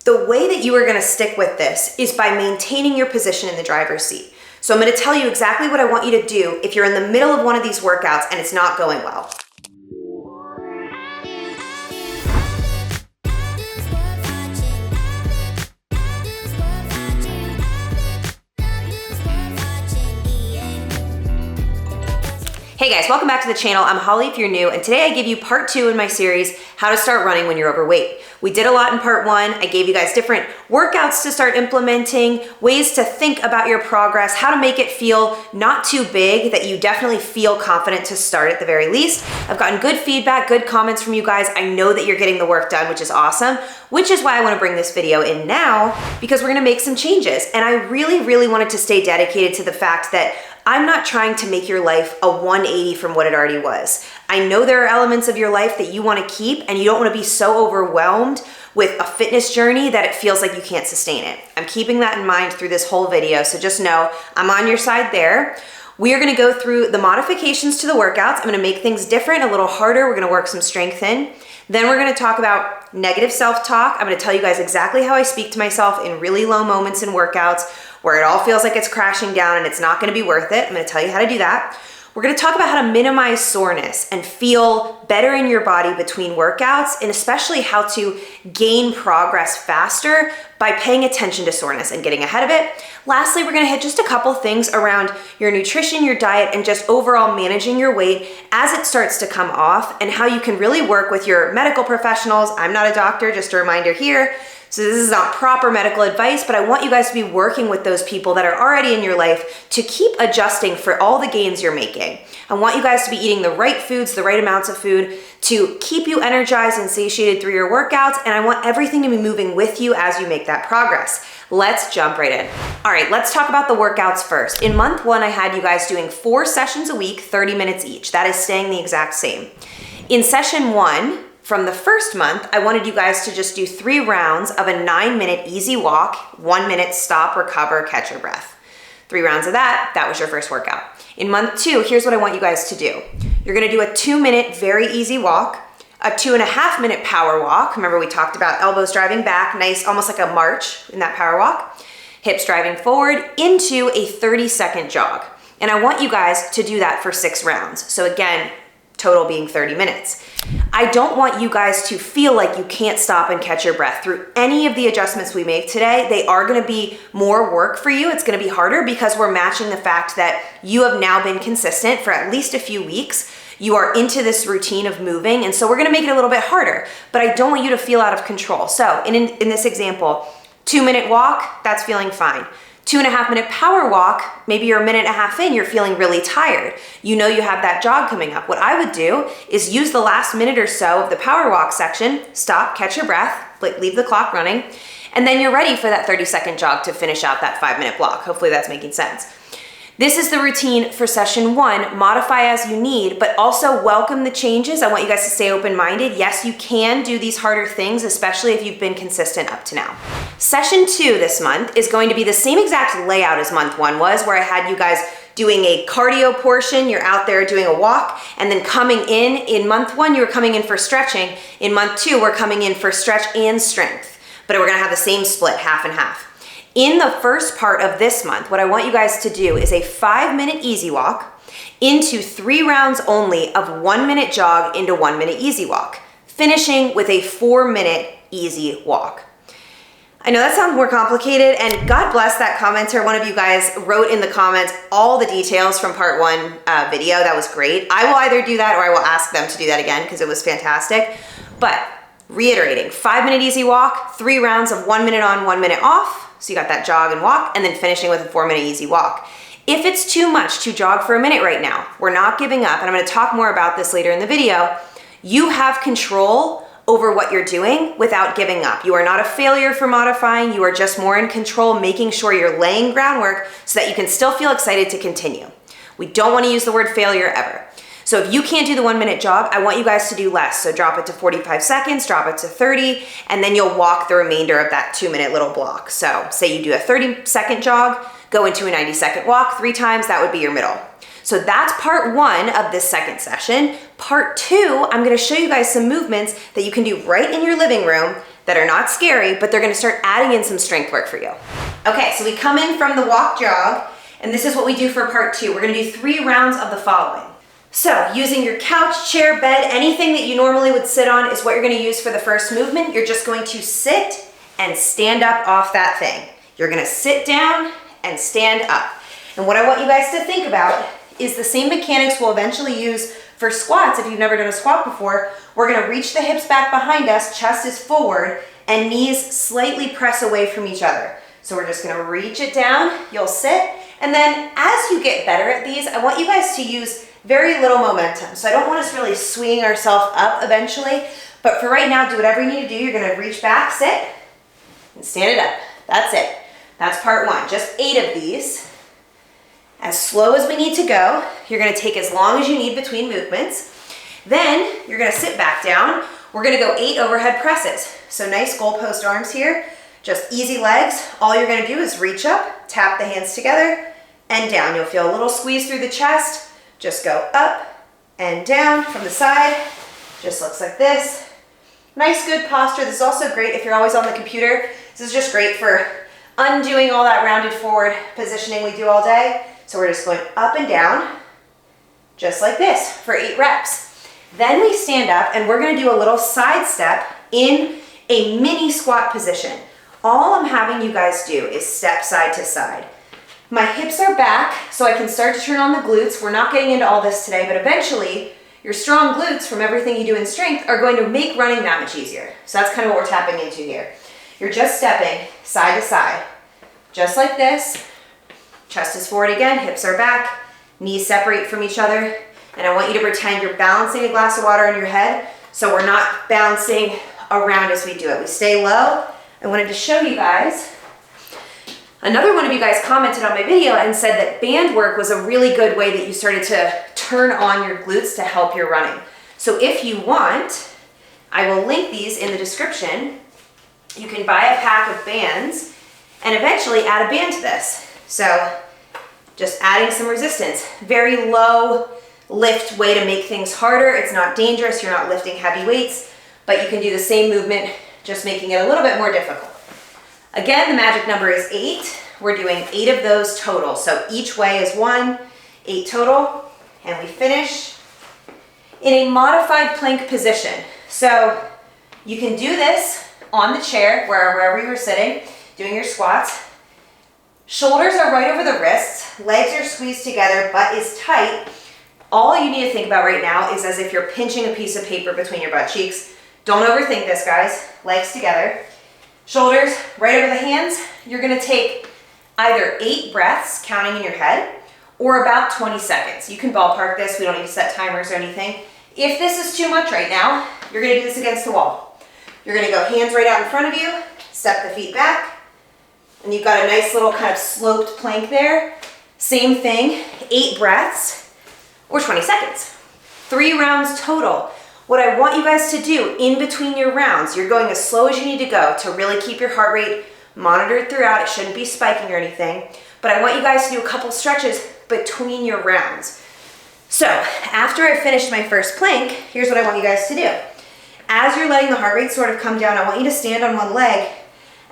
The way that you are gonna stick with this is by maintaining your position in the driver's seat. So I'm gonna tell you exactly what I want you to do if you're in the middle of one of these workouts and it's not going well. Hey guys, welcome back to the channel. I'm Holly if you're new, and today I give you part 2 in my series, How to Start Running When You're Overweight. We did a lot in part 1. I gave you guys different workouts to start implementing, ways to think about your progress, how to make it feel not too big, that you definitely feel confident to start at the very least. I've gotten good feedback, good comments from you guys. I know that you're getting the work done, which is awesome, which is why I want to bring this video in now, because we're going to make some changes. And I really wanted to stay dedicated to the fact that I'm not trying to make your life a 180 from what it already was. I know there are elements of your life that you want to keep, and you don't want to be so overwhelmed with a fitness journey that it feels like you can't sustain it. I'm keeping that in mind through this whole video, so just know I'm on your side there. We are going to go through the modifications to the workouts. I'm going to make things different, a little harder. We're going to work some strength in. Then we're going to talk about negative self-talk. I'm going to tell you guys exactly how I speak to myself in really low moments in workouts where it all feels like it's crashing down and it's not going to be worth it. I'm going to tell you how to do that. We're going to talk about how to minimize soreness and feel better in your body between workouts, and especially how to gain progress faster by paying attention to soreness and getting ahead of it. Lastly, we're going to hit just a couple things around your nutrition, your diet, and just overall managing your weight as it starts to come off, and how you can really work with your medical professionals. I'm not a doctor, just a reminder here. So this is not proper medical advice, but I want you guys to be working with those people that are already in your life to keep adjusting for all the gains you're making. I want you guys to be eating the right foods, the right amounts of food to keep you energized and satiated through your workouts, and I want everything to be moving with you as you make that progress. Let's jump right in. All right, let's talk about the workouts first. In month 1, I had you guys doing 4 sessions a week, 30 minutes each. That is staying the exact same. In session 1, from the first month, I wanted you guys to just do 3 rounds of a 9-minute easy walk, 1 minute stop, recover, catch your breath. 3 rounds of that, that was your first workout. In month 2, here's what I want you guys to do. You're gonna do a 2-minute very easy walk, a 2.5-minute power walk. Remember we talked about elbows driving back, nice, almost like a march in that power walk, hips driving forward into a 30-second jog. And I want you guys to do that for 6 rounds. So again, total being 30 minutes. I don't want you guys to feel like you can't stop and catch your breath through any of the adjustments we make today. They are gonna be more work for you. It's gonna be harder because we're matching the fact that you have now been consistent for at least a few weeks. You are into this routine of moving, and so we're gonna make it a little bit harder, but I don't want you to feel out of control. So in this example, 2-minute walk, that's feeling fine. 2.5-minute power walk, maybe you're 1.5 minutes in, you're feeling really tired. You know you have that jog coming up. What I would do is use the last minute or so of the power walk section, stop, catch your breath, leave the clock running, and then you're ready for that 30-second jog to finish out that 5-minute block. Hopefully that's making sense. This is the routine for session 1. Modify as you need, but also welcome the changes. I want you guys to stay open-minded. Yes, you can do these harder things, especially if you've been consistent up to now. Session 2 this month is going to be the same exact layout as month 1 was, where I had you guys doing a cardio portion. You're out there doing a walk, and then coming in month 1, you were coming in for stretching. In month 2, we're coming in for stretch and strength, but we're gonna have the same split, half and half. In the first part of this month, what I want you guys to do is a 5-minute easy walk into 3 rounds only of 1-minute jog into 1-minute easy walk, finishing with a 4-minute easy walk. I know that sounds more complicated, and God bless that commenter. One of you guys wrote in the comments all the details from part 1 video. That was great. I will either do that or I will ask them to do that again because it was fantastic. But reiterating, 5-minute easy walk, 3 rounds of 1 minute on, 1 minute off. So you got that jog and walk, and then finishing with a 4-minute easy walk. If it's too much to jog for a minute right now, we're not giving up, and I'm gonna talk more about this later in the video. You have control over what you're doing without giving up. You are not a failure for modifying. You are just more in control, making sure you're laying groundwork so that you can still feel excited to continue. We don't want to use the word failure ever. So if you can't do the 1-minute jog, I want you guys to do less. So drop it to 45 seconds, drop it to 30, and then you'll walk the remainder of that 2-minute little block. So say you do a 30-second jog, go into a 90-second walk 3 times, that would be your middle. So that's part 1 of this second session. Part 2, I'm gonna show you guys some movements that you can do right in your living room that are not scary, but they're gonna start adding in some strength work for you. Okay, so we come in from the walk jog, and this is what we do for part 2. We're gonna do 3 rounds of the following. So using your couch, chair, bed, anything that you normally would sit on is what you're gonna use for the first movement. You're just going to sit and stand up off that thing. You're gonna sit down and stand up. And what I want you guys to think about is the same mechanics we'll eventually use for squats. If you've never done a squat before, we're gonna reach the hips back behind us, chest is forward, and knees slightly press away from each other. So we're just gonna reach it down, you'll sit, and then as you get better at these, I want you guys to use very little momentum. So I don't want us really swinging ourselves up eventually, but for right now, do whatever you need to do. You're gonna reach back, sit, and stand it up. That's it. That's part 1, just 8 of these. As slow as we need to go. You're gonna take as long as you need between movements. Then you're gonna sit back down. We're gonna go 8 overhead presses. So nice goalpost arms here, just easy legs. All you're gonna do is reach up, tap the hands together, and down. You'll feel a little squeeze through the chest. Just go up and down from the side. Just looks like this. Nice, good posture. This is also great if you're always on the computer. This is just great for undoing all that rounded forward positioning we do all day. So we're just going up and down, just like this for 8 reps. Then we stand up and we're gonna do a little side step in a mini squat position. All I'm having you guys do is step side to side. My hips are back, so I can start to turn on the glutes. We're not getting into all this today, but eventually your strong glutes from everything you do in strength are going to make running that much easier. So that's kind of what we're tapping into here. You're just stepping side to side, just like this. Chest is forward again, hips are back, knees separate from each other, and I want you to pretend you're balancing a glass of water on your head, so we're not bouncing around as we do it. We stay low. I wanted to show you guys. Another one of you guys commented on my video and said that band work was a really good way that you started to turn on your glutes to help your running. So if you want, I will link these in the description. You can buy a pack of bands and eventually add a band to this. So just adding some resistance. Very low lift way to make things harder. It's not dangerous, you're not lifting heavy weights, but you can do the same movement, just making it a little bit more difficult. Again, the magic number is 8. We're doing 8 of those total. So each way is 1, 8 total, and we finish in a modified plank position. So you can do this on the chair, wherever you're sitting, doing your squats. Shoulders are right over the wrists, legs are squeezed together, butt is tight. All you need to think about right now is as if you're pinching a piece of paper between your butt cheeks. Don't overthink this, guys. Legs together. Shoulders right over the hands. You're gonna take either 8 breaths, counting in your head, or about 20 seconds. You can ballpark this. We don't need to set timers or anything. If this is too much right now, you're gonna do this against the wall. You're gonna go hands right out in front of you, step the feet back, and you've got a nice little kind of sloped plank there. Same thing, 8 breaths or 20 seconds. 3 rounds total. What I want you guys to do in between your rounds, you're going as slow as you need to go to really keep your heart rate monitored throughout. It shouldn't be spiking or anything, but I want you guys to do a couple stretches between your rounds. So after I've finished my first plank, here's what I want you guys to do. As you're letting the heart rate sort of come down, I want you to stand on one leg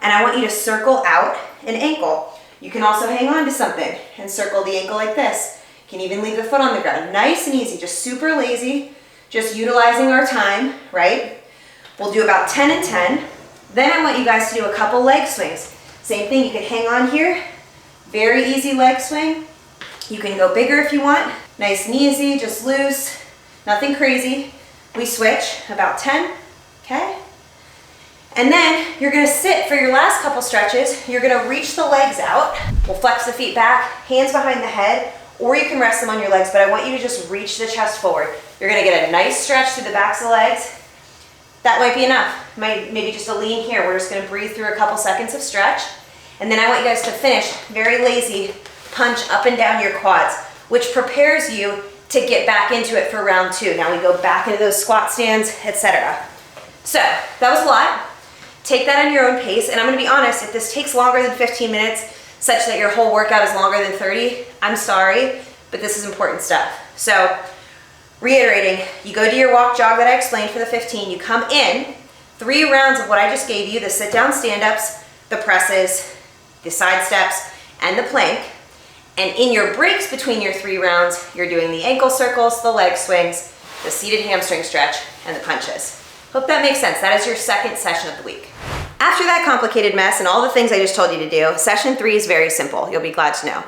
and I want you to circle out an ankle. You can also hang on to something and circle the ankle like this. You can even leave the foot on the ground. Nice and easy, just super lazy, just utilizing our time, right? We'll do about 10 and 10. Then I want you guys to do a couple leg swings. Same thing, you can hang on here. Very easy leg swing. You can go bigger if you want. Nice and easy, just loose, nothing crazy. We switch, about 10, okay? And then you're gonna sit for your last couple stretches. You're gonna reach the legs out. We'll flex the feet back, hands behind the head, or you can rest them on your legs, but I want you to just reach the chest forward. You're gonna get a nice stretch through the backs of the legs. That might be enough. Maybe just a lean here. We're just gonna breathe through a couple seconds of stretch. And then I want you guys to finish very lazy, punch up and down your quads, which prepares you to get back into it for round 2. Now we go back into those squat stands, etc. So that was a lot. Take that on your own pace. And I'm gonna be honest, if this takes longer than 15 minutes, such that your whole workout is longer than 30, I'm sorry, but this is important stuff. So reiterating, you go do your walk jog that I explained for the 15, you come in, 3 rounds of what I just gave you, the sit down stand-ups, the presses, the side steps, and the plank. And in your breaks between your 3 rounds, you're doing the ankle circles, the leg swings, the seated hamstring stretch, and the punches. Hope that makes sense. That is your second session of the week. After that complicated mess and all the things I just told you to do, session 3 is very simple. You'll be glad to know.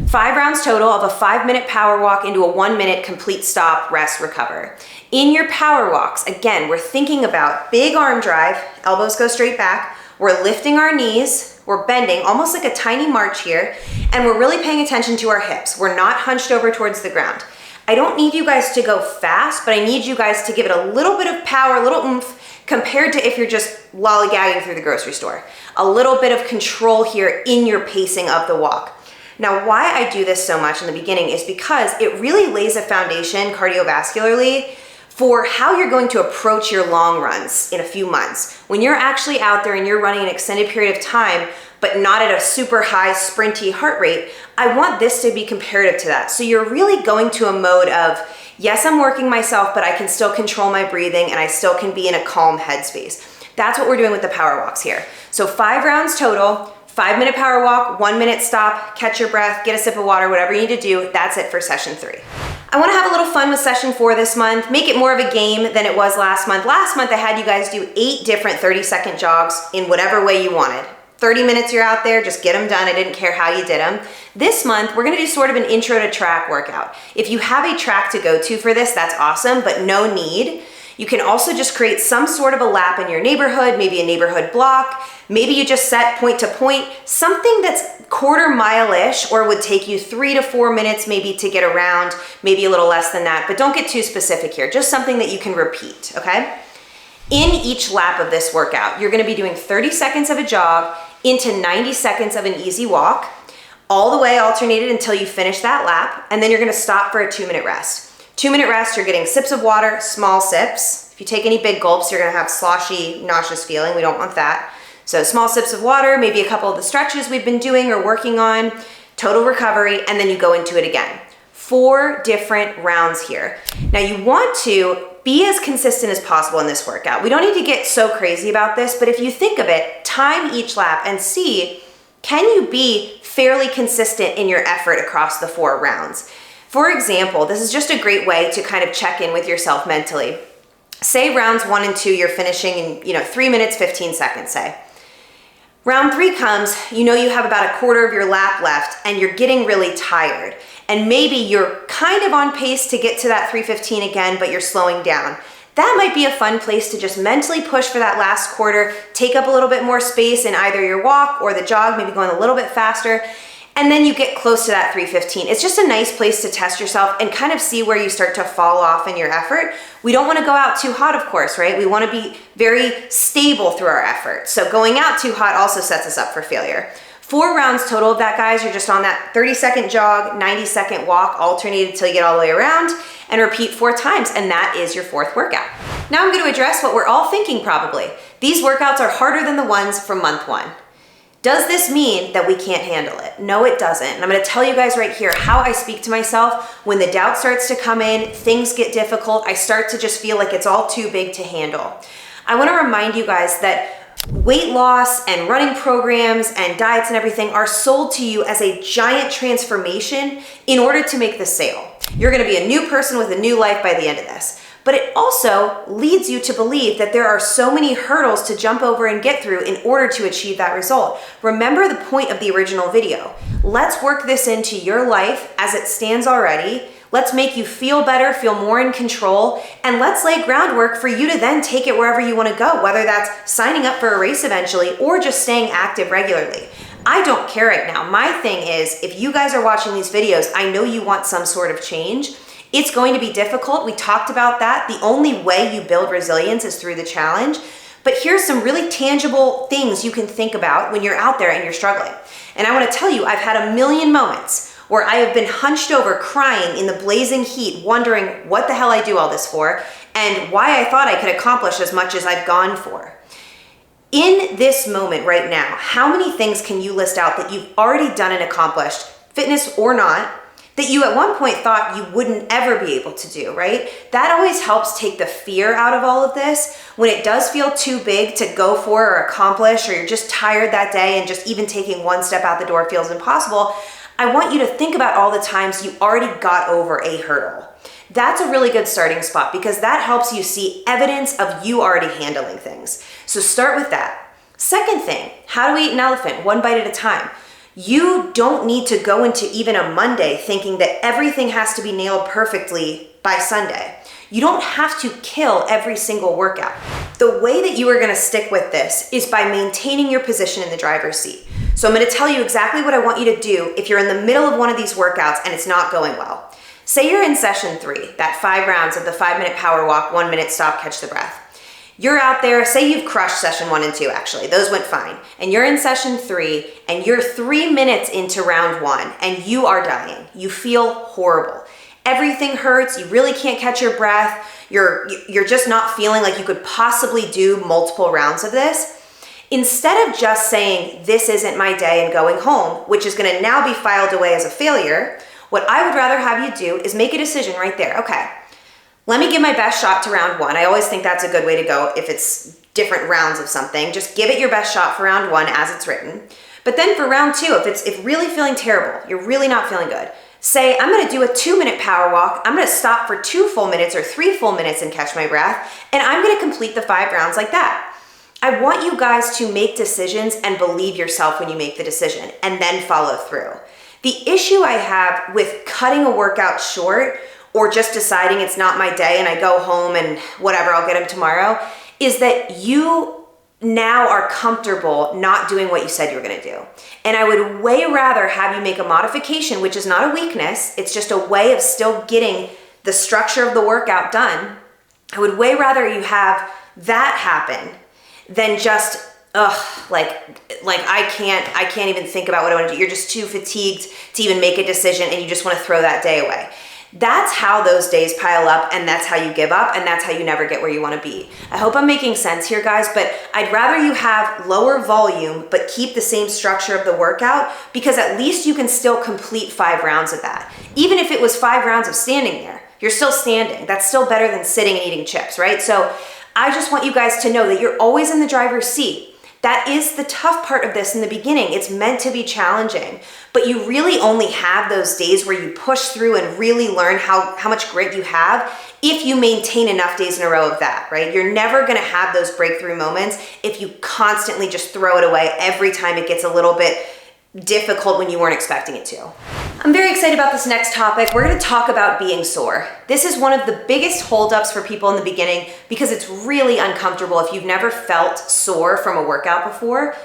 5 rounds total of a 5-minute power walk into a 1-minute complete stop, rest, recover. In your power walks, again, we're thinking about big arm drive, elbows go straight back, we're lifting our knees, we're bending almost like a tiny march here, and we're really paying attention to our hips. We're not hunched over towards the ground. I don't need you guys to go fast, but I need you guys to give it a little bit of power, a little oomph, compared to if you're just lollygagging through the grocery store. A little bit of control here in your pacing of the walk. Now, why I do this so much in the beginning is because it really lays a foundation cardiovascularly for how you're going to approach your long runs in a few months. When you're actually out there and you're running an extended period of time, but not at a super high sprinty heart rate, I want this to be comparative to that. So you're really going to a mode of, yes, I'm working myself, but I can still control my breathing and I still can be in a calm headspace. That's what we're doing with the power walks here. So 5 rounds total, 5-minute power walk, 1-minute stop, catch your breath, get a sip of water, whatever you need to do. That's it for session 3. I want to have a little fun with session 4 this month, make it more of a game than it was last month. Last month I had you guys do 8 different 30-second jogs in whatever way you wanted. 30 minutes you're out there, just get them done. I didn't care how you did them. This month, we're gonna do sort of an intro to track workout. If you have a track to go to for this, that's awesome, but no need. You can also just create some sort of a lap in your neighborhood, maybe a neighborhood block. Maybe you just set point to point, something that's quarter mile-ish or would take you 3 to 4 minutes maybe to get around, maybe a little less than that, but don't get too specific here. Just something that you can repeat, okay? In each lap of this workout, you're gonna be doing 30 seconds of a jog into 90 seconds of an easy walk, all the way alternated until you finish that lap, and then you're gonna stop for a 2-minute rest. 2-minute rest, you're getting sips of water, small sips. If you take any big gulps, you're gonna have sloshy, nauseous feeling. We don't want that. So small sips of water, maybe a couple of the stretches we've been doing or working on, total recovery, and then you go into it again. 4 different rounds here. Now you want to be as consistent as possible in this workout. We don't need to get so crazy about this, but if you think of it, time each lap and see, can you be fairly consistent in your effort across the 4 rounds? For example, this is just a great way to kind of check in with yourself mentally. Say rounds 1 and 2, you're finishing in 3 minutes, 15 seconds, say. Round 3 comes, you know you have about a quarter of your lap left and you're getting really tired. And maybe you're kind of on pace to get to that 3:15 again, but you're slowing down. That might be a fun place to just mentally push for that last quarter, take up a little bit more space in either your walk or the jog, maybe going a little bit faster, and then you get close to that 3:15. It's just a nice place to test yourself and kind of see where you start to fall off in your effort. We don't want to go out too hot, of course, right? We want to be very stable through our effort. So going out too hot also sets us up for failure. 4 rounds total of that, guys. You're just on that 30-second jog, 90-second walk, alternated till you get all the way around, and repeat 4 times, and that is your 4th workout. Now I'm going to address what we're all thinking probably. These workouts are harder than the ones from month 1. Does this mean that we can't handle it? No, it doesn't. And I'm going to tell you guys right here how I speak to myself when the doubt starts to come in, things get difficult, I start to just feel like it's all too big to handle. I want to remind you guys that weight loss and running programs and diets and everything are sold to you as a giant transformation in order to make the sale. You're going to be a new person with a new life by the end of this. But it also leads you to believe that there are so many hurdles to jump over and get through in order to achieve that result. Remember the point of the original video. Let's work this into your life as it stands already. Let's make you feel better, feel more in control, and let's lay groundwork for you to then take it wherever you want to go, whether that's signing up for a race eventually or just staying active regularly. I don't care right now. My thing is, if you guys are watching these videos, I know you want some sort of change. It's going to be difficult. We talked about that. The only way you build resilience is through the challenge. But here's some really tangible things you can think about when you're out there and you're struggling. And I want to tell you, I've had a million moments where I have been hunched over crying in the blazing heat, wondering what the hell I do all this for and why I thought I could accomplish as much as I've gone for. In this moment right now, how many things can you list out that you've already done and accomplished, fitness or not, that you at one point thought you wouldn't ever be able to do, right? That always helps take the fear out of all of this. When it does feel too big to go for or accomplish, or you're just tired that day and just even taking one step out the door feels impossible, I want you to think about all the times you already got over a hurdle. That's a really good starting spot because that helps you see evidence of you already handling things. So start with that. Second thing, how to eat an elephant, one bite at a time. You don't need to go into even a Monday thinking that everything has to be nailed perfectly by Sunday. You don't have to kill every single workout. The way that you are gonna stick with this is by maintaining your position in the driver's seat. So I'm gonna tell you exactly what I want you to do if you're in the middle of one of these workouts and it's not going well. Say you're in session 3, that 5 rounds of the 5-minute power walk, 1 minute stop, catch the breath. You're out there, say you've crushed session 1 and 2 actually, those went fine. And you're in session 3 and you're 3 minutes into round 1 and you are dying. You feel horrible. Everything hurts, you really can't catch your breath. You're just not feeling like you could possibly do multiple rounds of this. Instead of just saying, this isn't my day and going home, which is gonna now be filed away as a failure, what I would rather have you do is make a decision right there. Okay, let me give my best shot to round 1. I always think that's a good way to go if it's different rounds of something. Just give it your best shot for round 1 as it's written. But then for round 2, if really feeling terrible, you're really not feeling good, say, I'm gonna do a 2-minute power walk. I'm gonna stop for 2 full minutes or 3 full minutes and catch my breath. And I'm gonna complete the 5 rounds like that. I want you guys to make decisions and believe yourself when you make the decision and then follow through. The issue I have with cutting a workout short or just deciding it's not my day and I go home and whatever, I'll get them tomorrow, is that you now are comfortable not doing what you said you were gonna do. And I would way rather have you make a modification, which is not a weakness, it's just a way of still getting the structure of the workout done. I would way rather you have that happen than just, I can't even think about what I wanna do. You're just too fatigued to even make a decision and you just wanna throw that day away. That's how those days pile up and that's how you give up and that's how you never get where you wanna be. I hope I'm making sense here, guys, but I'd rather you have lower volume but keep the same structure of the workout because at least you can still complete 5 rounds of that. Even if it was 5 rounds of standing there, you're still standing. That's still better than sitting and eating chips, right? So I just want you guys to know that you're always in the driver's seat. That is the tough part of this in the beginning. It's meant to be challenging, but you really only have those days where you push through and really learn how much grit you have if you maintain enough days in a row of that, right? You're never gonna have those breakthrough moments if you constantly just throw it away every time it gets a little bit difficult when you weren't expecting it to. I'm very excited about this next topic. We're gonna talk about being sore. This is one of the biggest holdups for people in the beginning because it's really uncomfortable if you've never felt sore from a workout before.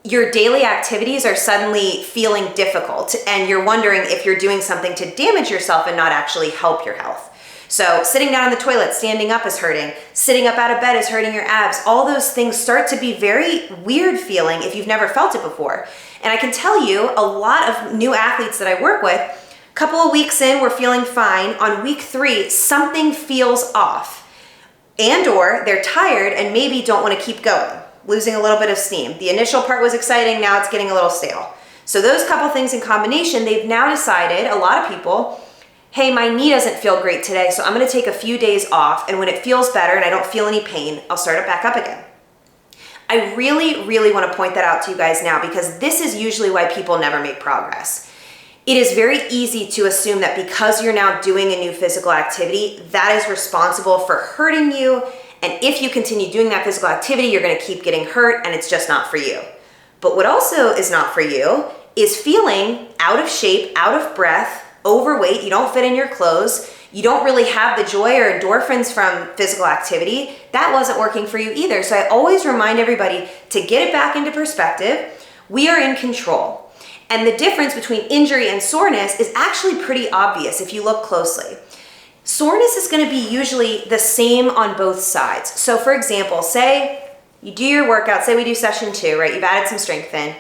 Your daily activities are suddenly feeling difficult and you're wondering if you're doing something to damage yourself and not actually help your health. So sitting down on the toilet, standing up is hurting, sitting up out of bed is hurting your abs. All those things start to be very weird feeling if you've never felt it before. And I can tell you, a lot of new athletes that I work with, a couple of weeks in, we're feeling fine. On week 3, something feels off and or they're tired and maybe don't want to keep going, losing a little bit of steam. The initial part was exciting, now it's getting a little stale. So those couple things in combination, they've now decided, a lot of people, hey, my knee doesn't feel great today, so I'm gonna take a few days off, and when it feels better and I don't feel any pain, I'll start it back up again. I really, really wanna point that out to you guys now because this is usually why people never make progress. It is very easy to assume that because you're now doing a new physical activity, that is responsible for hurting you, and if you continue doing that physical activity, you're gonna keep getting hurt and it's just not for you. But what also is not for you is feeling out of shape, out of breath, overweight, you don't fit in your clothes, you don't really have the joy or endorphins from physical activity. That wasn't working for you either. So I always remind everybody to get it back into perspective. We are in control. And the difference between injury and soreness is actually pretty obvious if you look closely. Soreness is gonna be usually the same on both sides. So for example, say you do your workout, say we do session 2, right? You've added some strength in.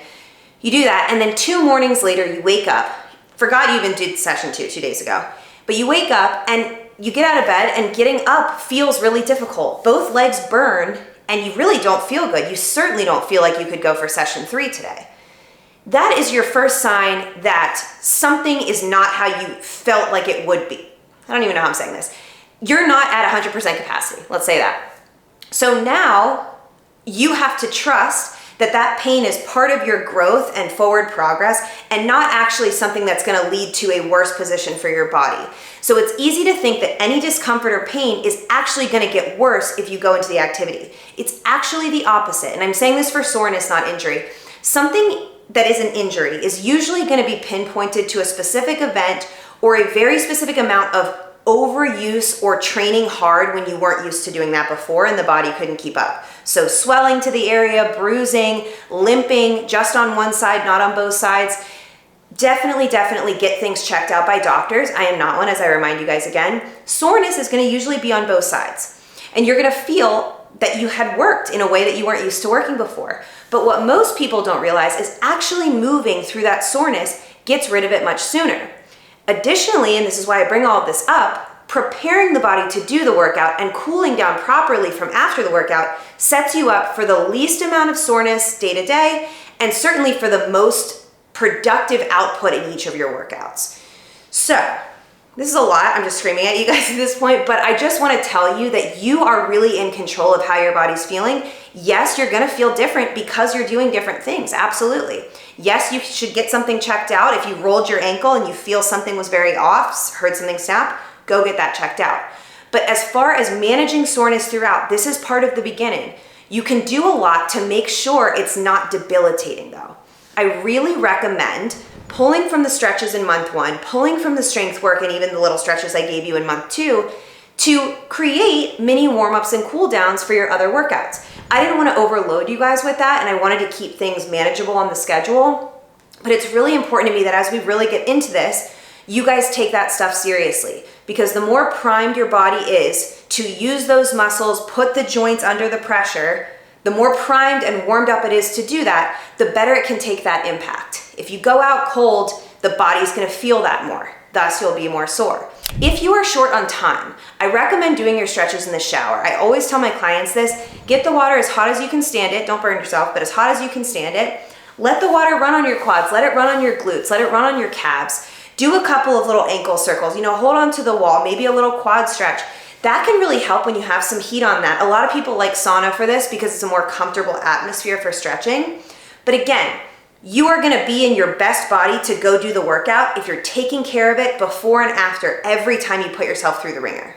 You do that, and then 2 mornings later you wake up, forgot you even did session 2 days ago, but you wake up and you get out of bed and getting up feels really difficult. Both legs burn and you really don't feel good. You certainly don't feel like you could go for session 3 today. that is your first sign that something is not how you felt like it would be. I don't even know how I'm saying this. You're not at 100% capacity, let's say that. So now you have to trust that that pain is part of your growth and forward progress and not actually something that's gonna lead to a worse position for your body. So it's easy to think that any discomfort or pain is actually gonna get worse if you go into the activity. It's actually the opposite, and I'm saying this for soreness, not injury. Something that is an injury is usually gonna be pinpointed to a specific event or a very specific amount of overuse or training hard when you weren't used to doing that before and the body couldn't keep up. So swelling to the area, bruising, limping just on one side, not on both sides. Definitely get things checked out by doctors. I am not one, as I remind you guys again. Soreness is gonna usually be on both sides. And you're gonna feel that you had worked in a way that you weren't used to working before. But what most people don't realize is actually moving through that soreness gets rid of it much sooner. Additionally, and this is why I bring all of this up, preparing the body to do the workout and cooling down properly from after the workout sets you up for the least amount of soreness day to day, and certainly for the most productive output in each of your workouts. So, this is a lot, I'm just screaming at you guys at this point, but I just wanna tell you that you are really in control of how your body's feeling. Yes, you're gonna feel different because you're doing different things, absolutely. Yes, you should get something checked out. If you rolled your ankle and you feel something was very off, heard something snap, go get that checked out. But as far as managing soreness throughout, this is part of the beginning. You can do a lot to make sure it's not debilitating though. I really recommend pulling from the stretches in month 1, pulling from the strength work and even the little stretches I gave you in month 2 to create mini warm-ups and cool downs for your other workouts. I didn't want to overload you guys with that, and I wanted to keep things manageable on the schedule, but it's really important to me that as we really get into this, you guys take that stuff seriously, because the more primed your body is to use those muscles, put the joints under the pressure, the more primed and warmed up it is to do that, the better it can take that impact. If you go out cold, the body's gonna feel that more. Thus, you'll be more sore. If you are short on time, I recommend doing your stretches in the shower. I always tell my clients this, get the water as hot as you can stand it, don't burn yourself, but as hot as you can stand it. Let the water run on your quads, let it run on your glutes, let it run on your calves. Do a couple of little ankle circles, hold on to the wall, maybe a little quad stretch. That can really help when you have some heat on that. A lot of people like sauna for this because it's a more comfortable atmosphere for stretching. But again, you are gonna be in your best body to go do the workout if you're taking care of it before and after every time you put yourself through the ringer.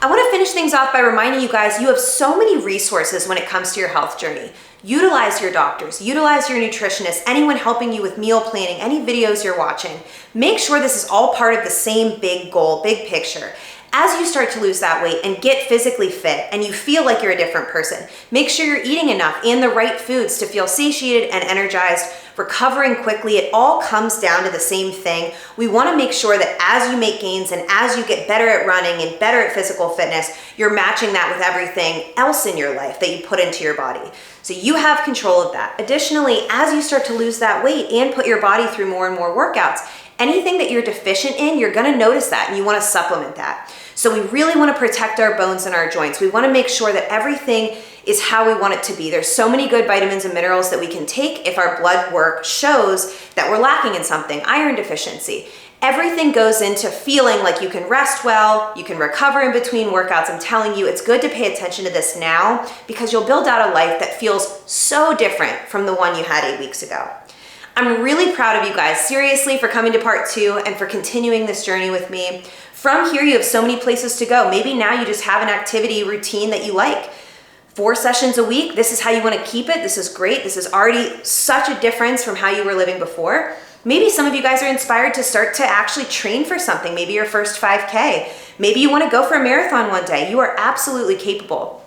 I wanna finish things off by reminding you guys you have so many resources when it comes to your health journey. Utilize your doctors, utilize your nutritionists, anyone helping you with meal planning, any videos you're watching. Make sure this is all part of the same big goal, big picture. As you start to lose that weight and get physically fit and you feel like you're a different person, make sure you're eating enough and the right foods to feel satiated and energized, recovering quickly. It all comes down to the same thing. We want to make sure that as you make gains and as you get better at running and better at physical fitness, you're matching that with everything else in your life that you put into your body. So you have control of that. Additionally, as you start to lose that weight and put your body through more and more workouts, anything that you're deficient in, you're gonna notice that and you wanna supplement that. So we really wanna protect our bones and our joints. We wanna make sure that everything is how we want it to be. There's so many good vitamins and minerals that we can take if our blood work shows that we're lacking in something, iron deficiency. Everything goes into feeling like you can rest well, you can recover in between workouts. I'm telling you, it's good to pay attention to this now because you'll build out a life that feels so different from the one you had 8 weeks ago. I'm really proud of you guys, seriously, for coming to part 2 and for continuing this journey with me. From here, you have so many places to go. Maybe now you just have an activity routine that you like. 4 sessions a week, this is how you wanna keep it. This is great. This is already such a difference from how you were living before. Maybe some of you guys are inspired to start to actually train for something, maybe your first 5K. Maybe you wanna go for a marathon one day. You are absolutely capable.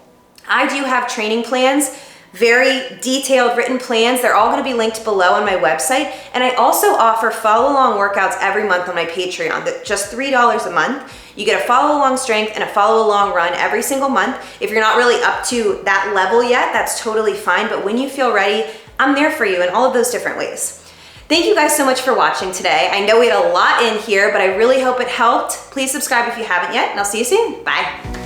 I do have training plans, very detailed written plans. They're all gonna be linked below on my website. And I also offer follow-along workouts every month on my Patreon, that's just $3 a month. You get a follow-along strength and a follow-along run every single month. If you're not really up to that level yet, that's totally fine. But when you feel ready, I'm there for you in all of those different ways. Thank you guys so much for watching today. I know we had a lot in here, but I really hope it helped. Please subscribe if you haven't yet, and I'll see you soon. Bye.